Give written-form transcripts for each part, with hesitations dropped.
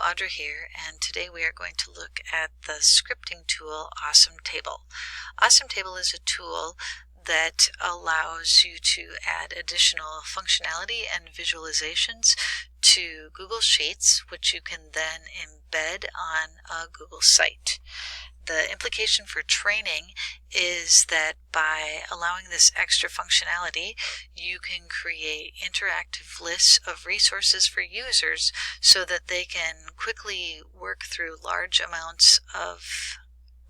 Audra here, and today we are going to look at the scripting tool Awesometable. Awesometable is a tool that allows you to add additional functionality and visualizations to Google Sheets, which you can then embed on a Google site. The implication for training is that by allowing this extra functionality, you can create interactive lists of resources for users so that they can quickly work through large amounts of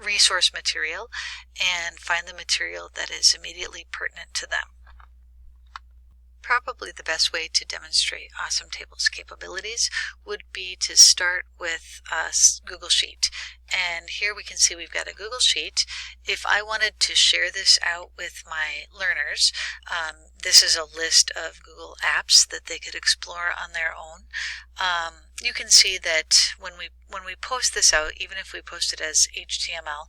resource material and find the material that is immediately pertinent to them. Probably the best way to demonstrate Awesometable's capabilities would be to start with a Google Sheet. And here we can see we've got a Google Sheet. If I wanted to share this out with my learners, this is a list of Google apps that they could explore on their own. You can see that when we post this out, even if we post it as HTML,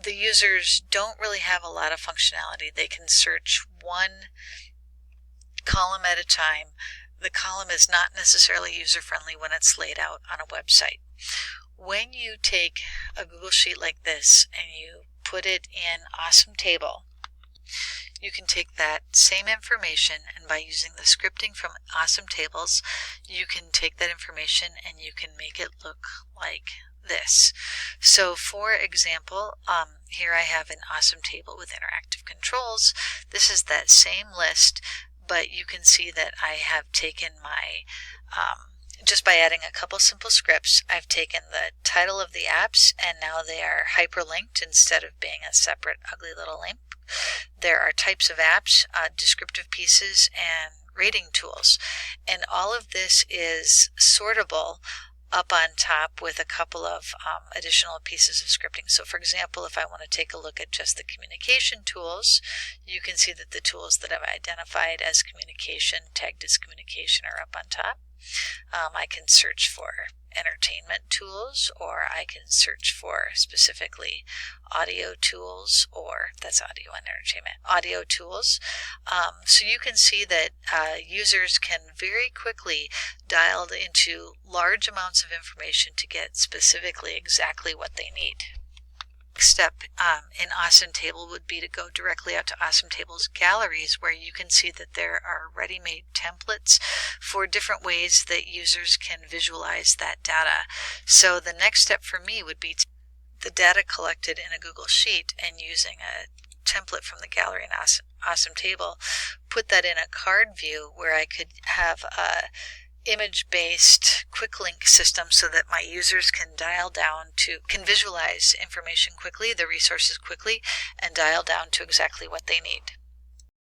the users don't really have a lot of functionality. They can search one column at a time. The column is not necessarily user-friendly when it's laid out on a website. When you take a Google Sheet like this and you put it in Awesometable, you can take that same information, and by using the scripting from Awesometables, you can take that information and you can make it look like this. So for example, here I have an Awesometable with interactive controls. This is that same list, but you can see that I have taken my, just by adding a couple simple scripts, I've taken the title of the apps and now they are hyperlinked instead of being a separate ugly little link. There are types of apps, descriptive pieces, and rating tools. And all of this is sortable up on top with a couple of additional pieces of scripting. So for example, if I want to take a look at just the communication tools, you can see that the tools that I've identified as communication, tagged as communication, are up on top. I can search for entertainment tools, or I can search for specifically audio tools, or that's audio and entertainment, audio tools. So you can see that users can very quickly dial into large amounts of information to get specifically exactly what they need. Next step in Awesometable would be to go directly out to Awesometable's galleries, where you can see that there are ready-made templates for different ways that users can visualize that data. So the next step for me would be the data collected in a Google Sheet, and using a template from the gallery in Awesometable, put that in a card view where I could have a image-based quick link system so that my users can can visualize information quickly, the resources quickly, and dial down to exactly what they need.